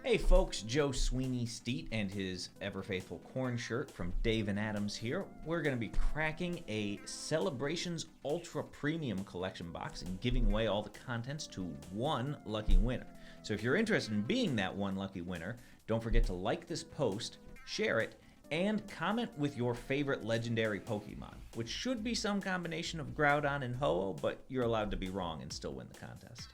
Hey folks, Joe Sweeny-Steet and his ever-faithful corn shirt from Dave and Adams here. We're going to be cracking a Celebrations Ultra Premium Collection box and giving away all the contents to one lucky winner. So if you're interested in being that one lucky winner, don't forget to like this post, share it, and comment with your favorite legendary Pokemon, which should be some combination of Groudon and Ho-Oh, but you're allowed to be wrong and still win the contest.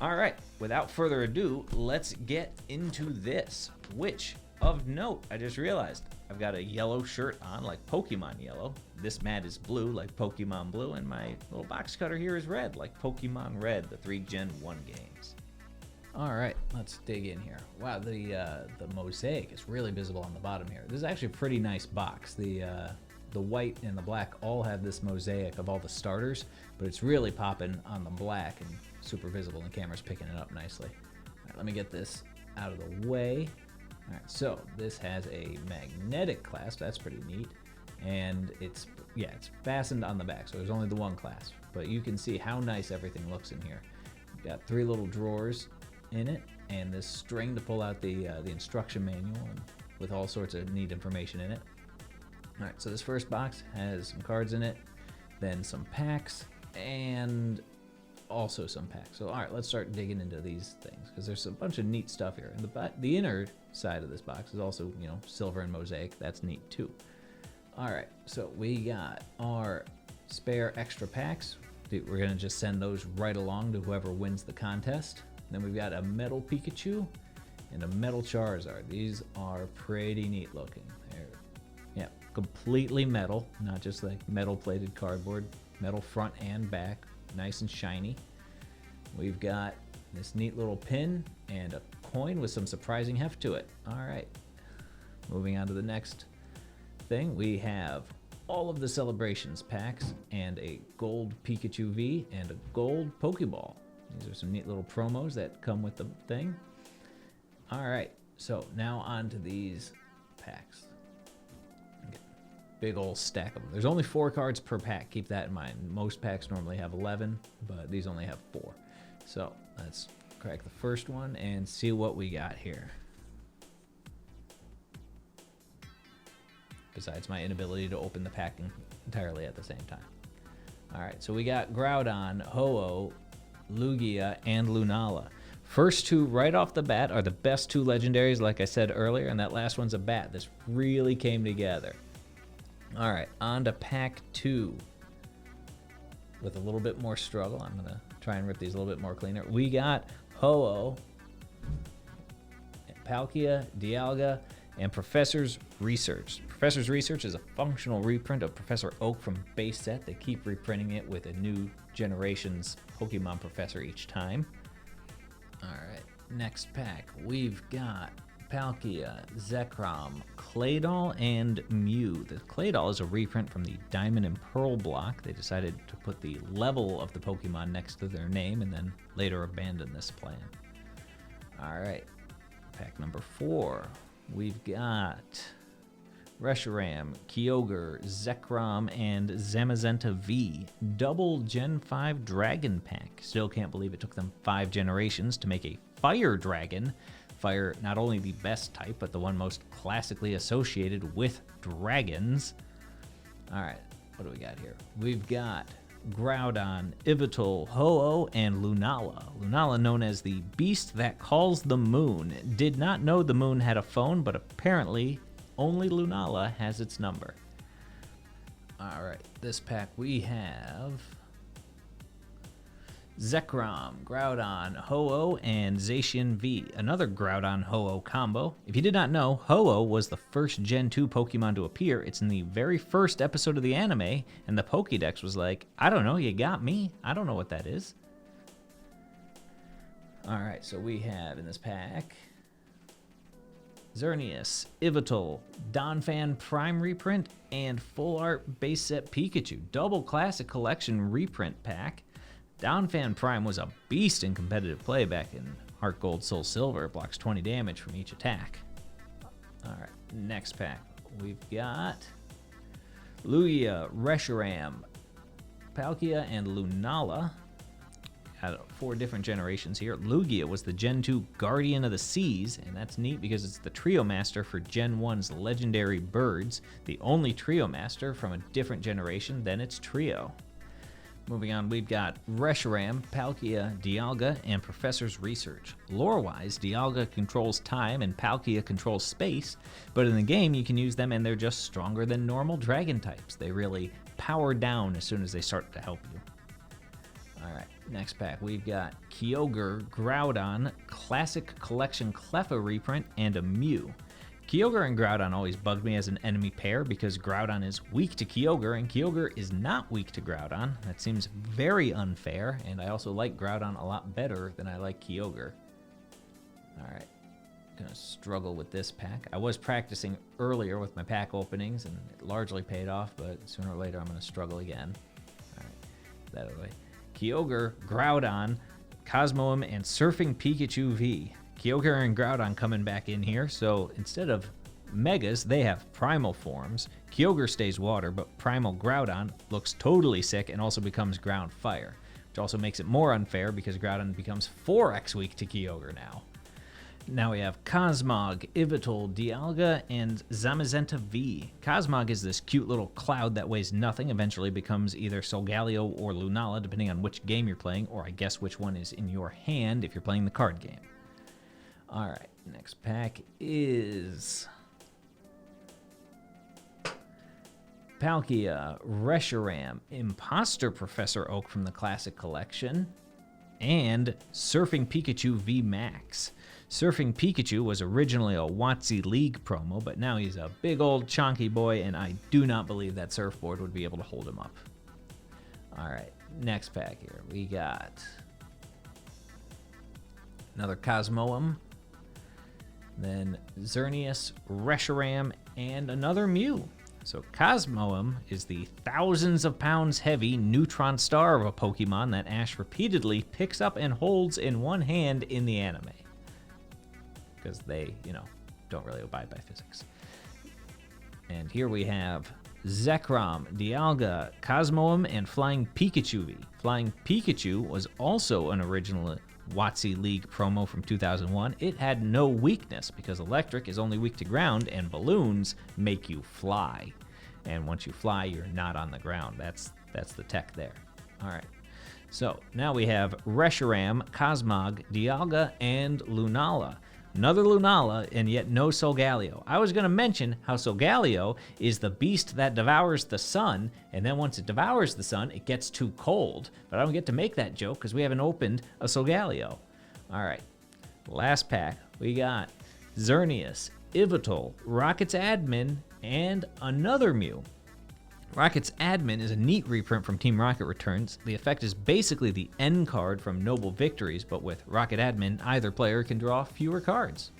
All right, without further ado, let's get into this, which, of note, I just realized I've got a yellow shirt on like Pokemon yellow. This mat is blue like Pokemon blue, and my little box cutter here is red like Pokemon Red, the 3 Gen 1 games. All right, let's dig in here. Wow, the mosaic is really visible on the bottom here. This is actually a pretty nice box. The white and the black all have this mosaic of all the starters, but it's really popping on the black and super visible, and the camera's picking it up nicely. All right, let me get this out of the way. All right, so this has a magnetic clasp. That's pretty neat, and it's fastened on the back, so there's only the one clasp, but you can see how nice everything looks in here. You've got 3 little drawers in it, and this string to pull out the instruction manual, and with all sorts of neat information in it. All right, so this first box has some cards in it, then some packs, and also some packs. So all right, let's start digging into these things, because there's a bunch of neat stuff here. And the inner side of this box is also, silver and mosaic. That's neat too. All right, so we got our spare extra packs. We're gonna just send those right along to whoever wins the contest. Then we've got a metal Pikachu and a metal Charizard. These are pretty neat looking. Yeah, completely metal, not just like metal plated cardboard. Metal front and back, nice and shiny. We've got this neat little pin and a coin with some surprising heft to it. All right, moving on to the next thing. We have all of the Celebrations packs and a gold Pikachu V and a gold Pokeball. These are some neat little promos that come with the thing. All right, so now on to these packs. Big old stack of them. There's only 4 cards per pack. Keep that in mind. Most packs normally have 11, but these only have 4. So let's crack the first one and see what we got here. Besides my inability to open the pack entirely at the same time. All right, so we got Groudon, Ho-Oh, Lugia, and Lunala. First 2 right off the bat are the best 2 legendaries, like I said earlier, and that last one's a bat. This really came together. All right, on to pack 2. With a little bit more struggle, I'm gonna try and rip these a little bit more cleaner. We got Ho-Oh, Palkia, Dialga, and Professor's Research. Professor's Research is a functional reprint of Professor Oak from base set. They keep reprinting it with a new generation's Pokemon Professor each time. All right, next pack, we've got Palkia, Zekrom, Claydol, and Mew. The Claydol is a reprint from the Diamond and Pearl block. They decided to put the level of the Pokemon next to their name and then later abandoned this plan. All right, pack number 4. We've got Reshiram, Kyogre, Zekrom, and Zamazenta V. Double Gen 5 Dragon Pack. Still can't believe it took them 5 generations to make a Fire Dragon. Fire, not only the best type, but the one most classically associated with dragons. All right, what do we got here? We've got Groudon, Yveltal, Ho-Oh, and Lunala. Lunala, known as the beast that calls the moon. Did not know the moon had a phone, but apparently only Lunala has its number. All right, this pack we have Zekrom, Groudon, Ho-Oh, and Zacian V. Another Groudon Ho-Oh combo. If you did not know, Ho-Oh was the first Gen 2 Pokemon to appear. It's in the very first episode of the anime, and the Pokédex was like, I don't know, you got me. I don't know what that is. All right, so we have in this pack Xerneas, Yveltal, Donphan Prime reprint, and Full Art base set Pikachu. Double Classic Collection reprint pack. Donphan Prime was a beast in competitive play back in Heart Gold, Soul Silver. It blocks 20 damage from each attack. All right, next pack. We've got Lugia, Reshiram, Palkia, and Lunala. 4 different generations here. Lugia was the Gen 2 Guardian of the Seas, and that's neat because it's the Trio Master for Gen 1's legendary birds, the only Trio Master from a different generation than its trio. Moving on, we've got Reshiram, Palkia, Dialga, and Professor's Research. Lore-wise, Dialga controls time and Palkia controls space, but in the game you can use them and they're just stronger than normal dragon types. They really power down as soon as they start to help you. Alright, next pack, we've got Kyogre, Groudon, Classic Collection Cleffa reprint, and a Mew. Kyogre and Groudon always bugged me as an enemy pair because Groudon is weak to Kyogre and Kyogre is not weak to Groudon. That seems very unfair, and I also like Groudon a lot better than I like Kyogre. Alright, gonna struggle with this pack. I was practicing earlier with my pack openings and it largely paid off, but sooner or later I'm gonna struggle again. Alright, that other way. Kyogre, Groudon, Cosmoem, and Surfing Pikachu V. Kyogre and Groudon coming back in here, so instead of Megas, they have Primal forms. Kyogre stays water, but Primal Groudon looks totally sick and also becomes Ground Fire, which also makes it more unfair because Groudon becomes 4x weak to Kyogre now. Now we have Cosmog, Yveltal, Dialga, and Zamazenta V. Cosmog is this cute little cloud that weighs nothing, eventually becomes either Solgaleo or Lunala, depending on which game you're playing, or I guess which one is in your hand if you're playing the card game. Alright, next pack is Palkia, Reshiram, Imposter Professor Oak from the Classic Collection, and Surfing Pikachu V Max. Surfing Pikachu was originally a WotC League promo, but now he's a big old chonky boy, and I do not believe that surfboard would be able to hold him up. Alright, next pack here. We got another Cosmoem, then Xerneas, Reshiram, and another Mew. So Cosmoem is the thousands of pounds heavy neutron star of a Pokemon that Ash repeatedly picks up and holds in one hand in the anime. Because they, don't really abide by physics. And here we have Zekrom, Dialga, Cosmoem, and Flying Pikachu V. Flying Pikachu was also an original WotC League promo from 2001. It had no weakness because electric is only weak to ground and balloons make you fly. And once you fly, you're not on the ground. That's the tech there. All right. So now we have Reshiram, Cosmog, Dialga, and Lunala. Another Lunala, and yet no Solgaleo. I was going to mention how Solgaleo is the beast that devours the sun, and then once it devours the sun, it gets too cold. But I don't get to make that joke because we haven't opened a Solgaleo. All right, last pack. We got Xerneas, Yveltal, Rocket's Admin, and another Mew. Rocket's Admin is a neat reprint from Team Rocket Returns. The effect is basically the end card from Noble Victories, but with Rocket Admin, either player can draw fewer cards.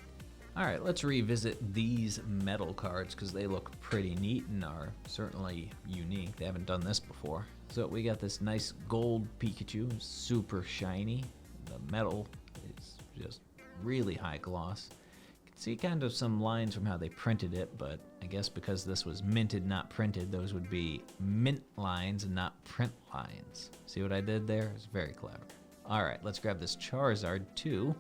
Alright, let's revisit these metal cards because they look pretty neat and are certainly unique. They haven't done this before. So we got this nice gold Pikachu, super shiny. The metal is just really high gloss. See kind of some lines from how they printed it, but I guess because this was minted, not printed, those would be mint lines and not print lines. See what I did there? It's very clever. All right, let's grab this Charizard too.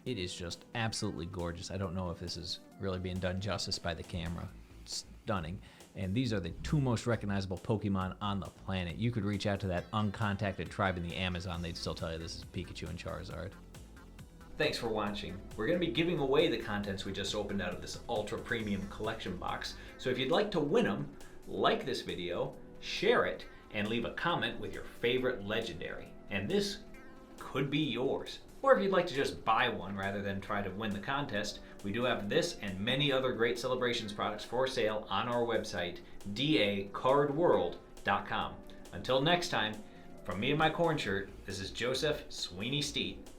It is just absolutely gorgeous. I don't know if this is really being done justice by the camera. Stunning. And these are the two most recognizable Pokemon on the planet. You could reach out to that uncontacted tribe in the Amazon, they'd still tell you this is Pikachu and Charizard. Thanks for watching. We're going to be giving away the contents we just opened out of this ultra premium collection box. So if you'd like to win them, like this video, share it, and leave a comment with your favorite legendary. And this could be yours. Or if you'd like to just buy one rather than try to win the contest, we do have this and many other great Celebrations products for sale on our website, dacardworld.com. Until next time, from me and my corn shirt, this is Joseph Sweeny-Steet.